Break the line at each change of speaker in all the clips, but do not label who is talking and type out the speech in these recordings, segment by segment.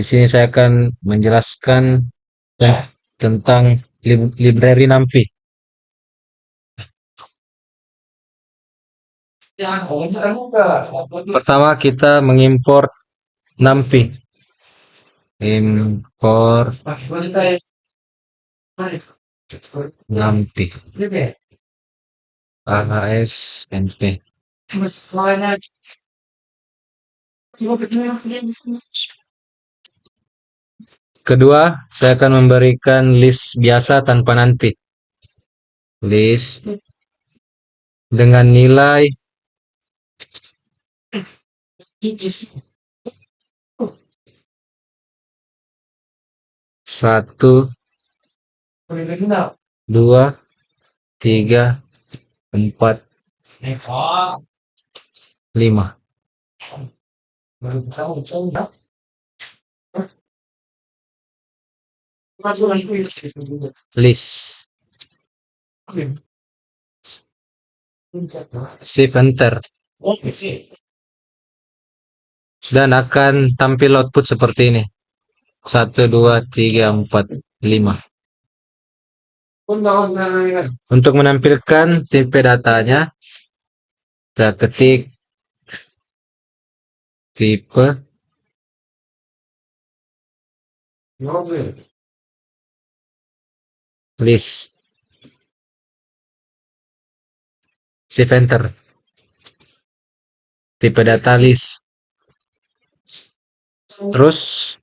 Di sini saya akan menjelaskan tentang library NumPy. Pertama kita mengimport NumPy. Import NumPy. ASNP. Kedua, saya akan memberikan list biasa tanpa NumPy. List dengan nilai satu, dua, tiga, empat, lima. List. Shift enter. Dan akan tampil output seperti ini. 1, 2, 3, 4, 5. Untuk menampilkan tipe datanya, kita ketik tipe list. Shift enter. Tipe data list. Terus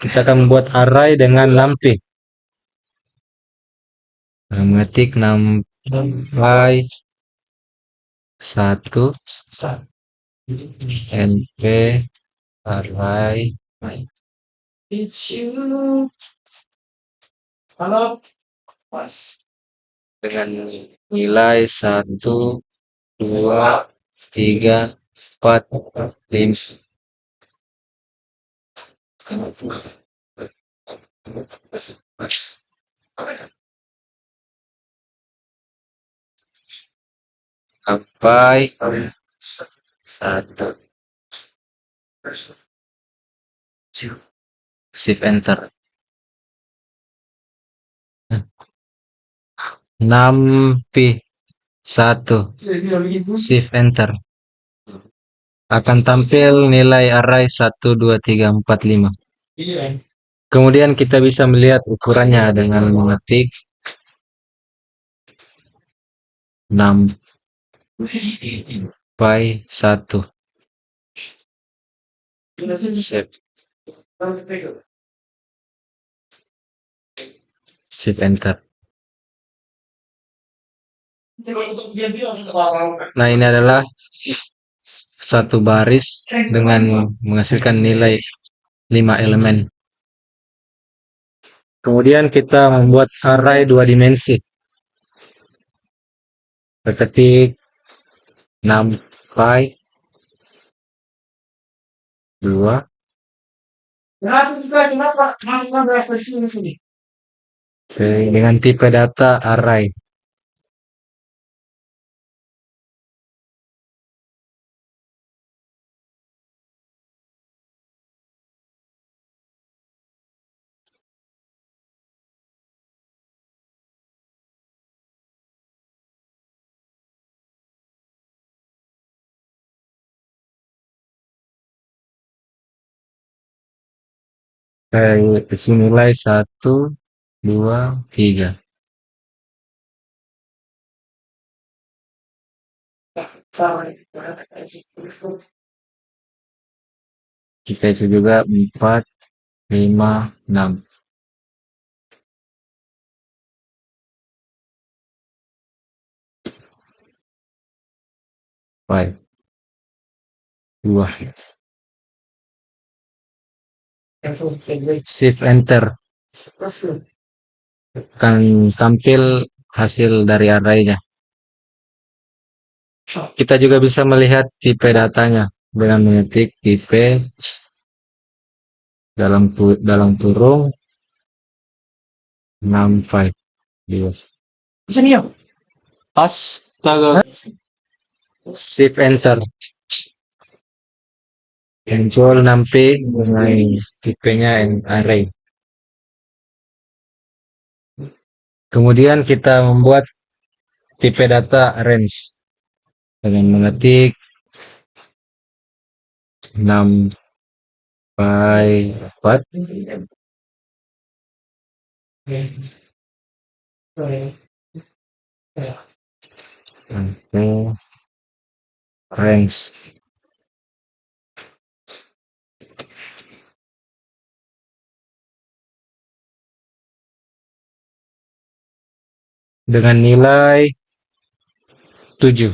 kita akan membuat array dengan NumPy. Mengetik NumPy 1 np array dengan nilai 1, 2, 3, 4, 5. Sampai 1. Shift enter. NumPy 1. Shift enter. Akan tampil nilai array 1, 2, 3, 4, 5. Kemudian kita bisa melihat ukurannya dengan mengetik NumPy 1. Shift enter. Nah, ini adalah satu baris dengan menghasilkan nilai 5 elemen. Kemudian kita membuat array 2 dimensi. Ketik NumPy 2 dengan tipe data array. Isi nilai 1, 2, 3. Kita isi juga 4, 5, 6. Baik. 2. Shift enter. Akan tampil hasil dari arraynya. Kita juga bisa melihat tipe datanya dengan mengetik tipe dalam kurung NumPy 2. Astaga. Shift enter. muncul nanti mengenai tipenya array. Kemudian kita membuat tipe data range dengan mengetik 6 by 4 sampai range dengan nilai 7.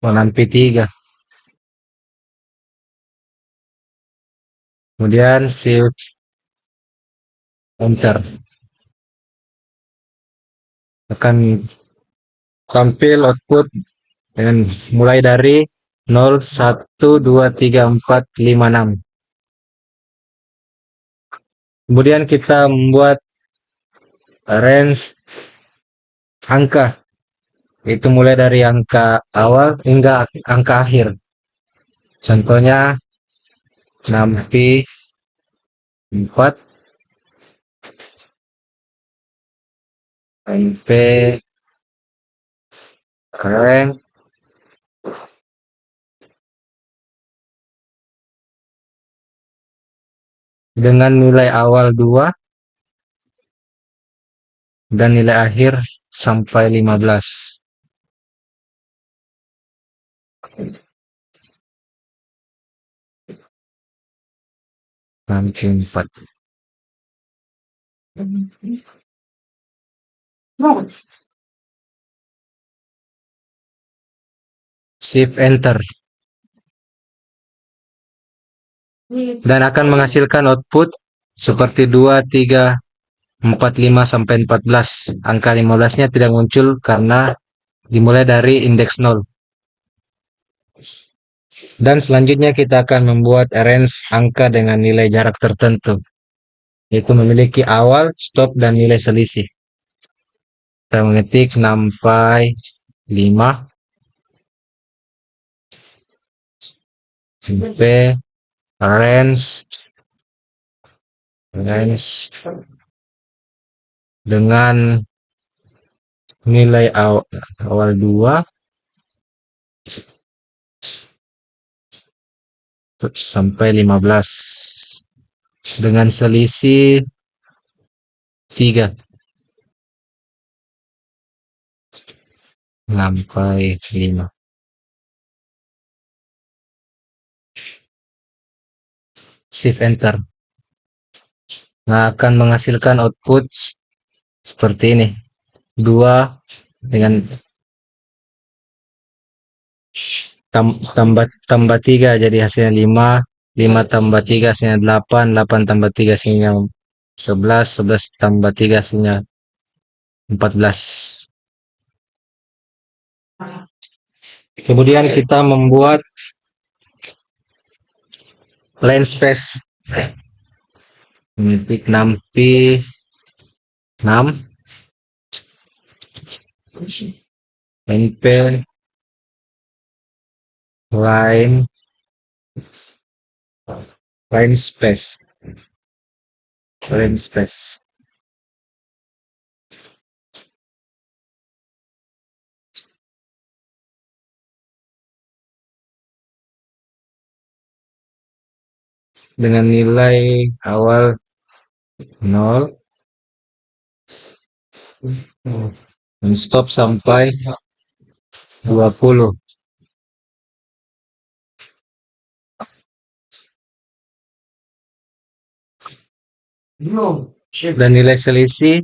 Warna P3. Kemudian shift enter. Akan tampil output dengan mulai dari 0, 1, 2, 3, 4, 5, 6. Kemudian kita membuat range angka. Itu mulai dari angka awal hingga angka akhir. Contohnya 6P 4 MP rank dengan nilai awal 2 dan nilai akhir sampai 15. Nanti 4. Shift enter. Dan akan menghasilkan output seperti 2, 3, 4, 5 sampai 14. Angka 15-nya tidak muncul karena dimulai dari indeks 0. Dan selanjutnya kita akan membuat range angka dengan nilai jarak tertentu, yaitu memiliki awal, stop, dan nilai selisih. Kita mengetik 6 by 5 sampai range dengan nilai awal 2 sampai 15 dengan selisih 3 sampai 5. Shift enter. Nah, akan menghasilkan output seperti ini. 2 dengan tambah 3 jadi hasilnya 5, 5 tambah 3 hasilnya 8, 8 tambah 3 hasilnya 11, 11 tambah 3 hasilnya 14. Kemudian kita membuat line space. Mengetik 6P 6 NP line space dengan nilai awal 0 dan stop sampai 20. Dan nilai selisih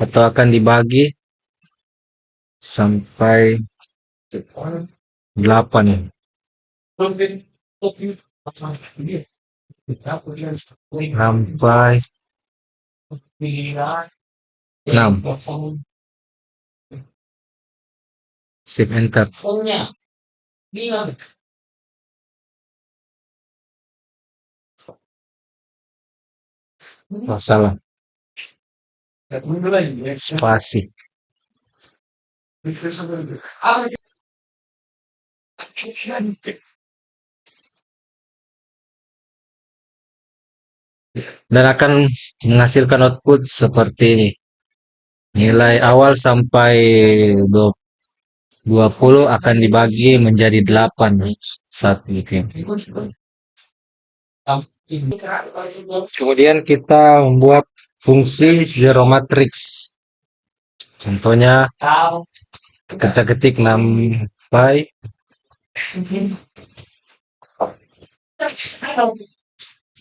atau akan dibagi sampai 8. Sampai 6. Shift enter. Oh, salah. Spasi. Dan akan menghasilkan output seperti ini. Nilai awal sampai 20 akan dibagi menjadi 8 saat bikin. Kemudian kita membuat fungsi zero matrix. Contohnya kita ketik NumPy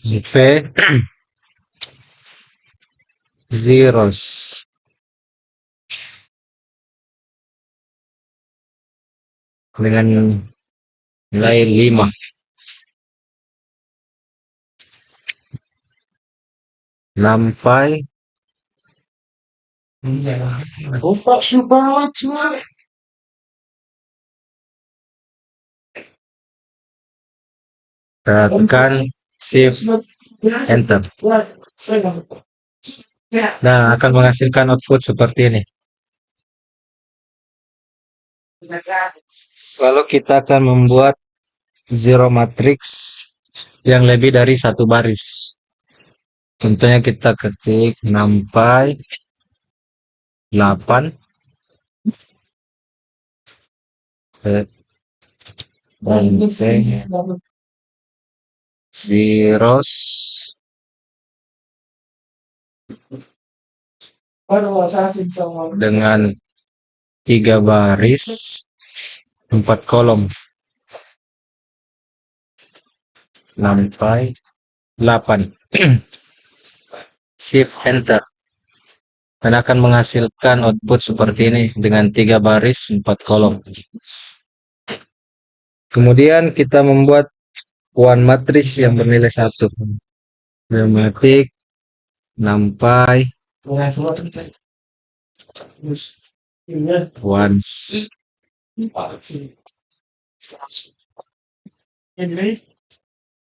v zeros dengan nilai 5. NumPy tekan shift enter. Nah, akan menghasilkan output seperti ini. Lalu kita akan membuat zero matrix yang lebih dari satu baris. Contohnya kita ketik NumPy 8 zeros dengan 3 baris 4 kolom. NumPy 8 shift enter dan akan menghasilkan output seperti ini dengan 3 baris 4 kolom. Kemudian kita membuat one matrix yang bernilai 1. Ketik NumPy once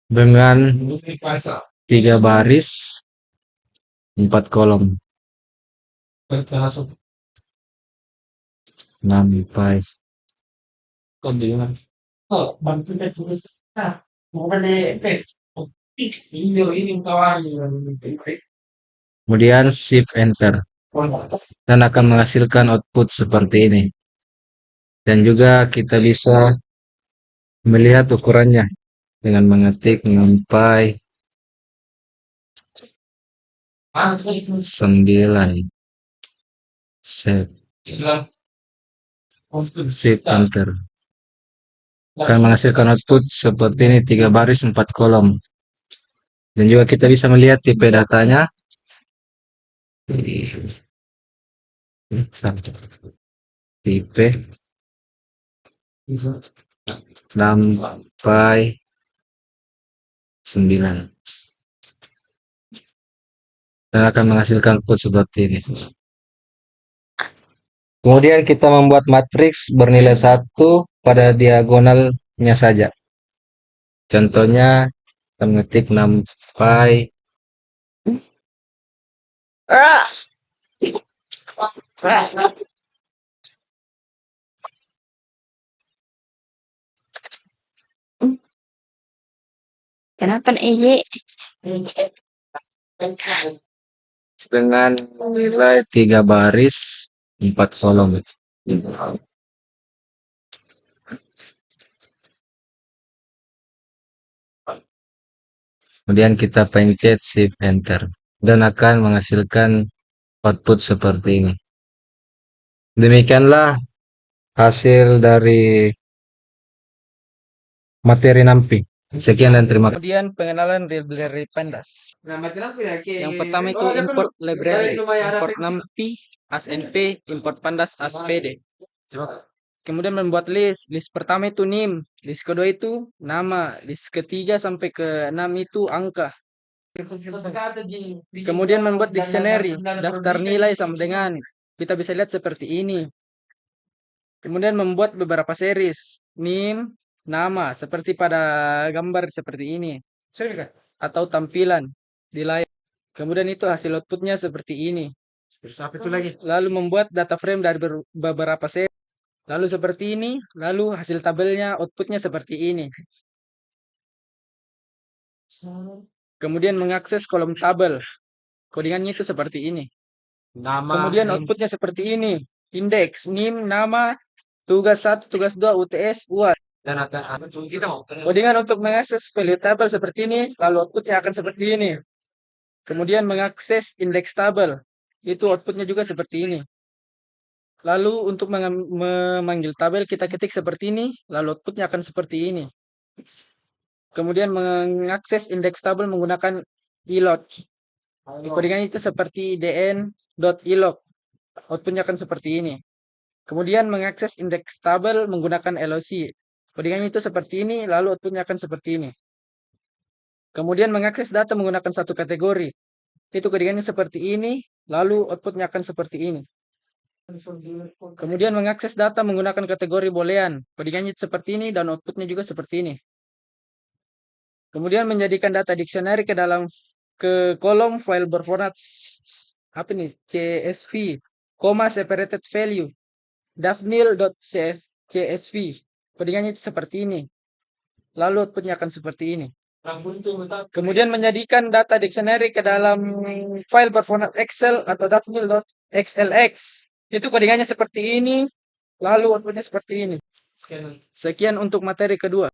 dengan 3 baris 4 kolom. NumPy kemudian shift enter dan akan menghasilkan output seperti ini. Dan juga kita bisa melihat ukurannya dengan mengetik NumPy 9 shift enter akan menghasilkan output seperti ini 3 baris 4 kolom. Dan juga kita bisa melihat tipe datanya. Tipe NumPy 9 dan akan menghasilkan output seperti ini. Kemudian kita membuat matriks bernilai 1 pada diagonalnya saja. Contohnya kita mengetik NumPy
Kenapa EY?
dengan nilai 3 baris 4 kolom. Kemudian kita pencet shift enter dan akan menghasilkan output seperti ini. Demikianlah hasil dari materi NumPy. Sekian dan terima kasih.
Kemudian pengenalan library pandas. Yang pertama itu import library, import NumPy as np, import pandas as pd. Kemudian membuat list pertama itu nim, list kedua itu nama, list ketiga sampai ke 6 itu angka. Kemudian membuat dictionary, daftar nilai sama dengan, kita bisa lihat seperti ini. Kemudian membuat beberapa series, nim, nama, seperti pada gambar seperti ini. Atau tampilan di layar. Kemudian itu hasil outputnya seperti ini.
Terus apa itu lagi?
Lalu membuat data frame dari beberapa set. Lalu seperti ini. Lalu hasil tabelnya outputnya seperti ini. Kemudian mengakses kolom tabel. Kodingannya itu seperti ini. Kemudian outputnya seperti ini. Indeks, NIM, nama, tugas 1, tugas 2, UTS, UAS.
Dan kita mau
Kodingan untuk mengakses value tabel seperti ini. Lalu outputnya akan seperti ini. Kemudian mengakses indeks tabel. Itu outputnya juga seperti ini. Lalu untuk memanggil tabel kita ketik seperti ini. Lalu outputnya akan seperti ini. Kemudian mengakses indeks tabel menggunakan ilog. Kodingannya itu seperti dn.ilog. Outputnya akan seperti ini. Kemudian mengakses indeks tabel menggunakan LOC. Kodingannya itu seperti ini, lalu outputnya akan seperti ini. Kemudian mengakses data menggunakan satu kategori. Itu kodingannya seperti ini, lalu outputnya akan seperti ini. Kemudian mengakses data menggunakan kategori boolean. Kodingannya seperti ini dan outputnya juga seperti ini. Kemudian menjadikan data dictionary ke kolom file berformat apa nih CSV, separated value, daphne.csv. Kodingannya itu seperti ini. Lalu outputnya akan seperti ini. Kemudian menjadikan data dictionary ke dalam file berformat Excel atau daphne.xlx. Itu kodingannya seperti ini. Lalu outputnya seperti ini. Sekian untuk materi kedua.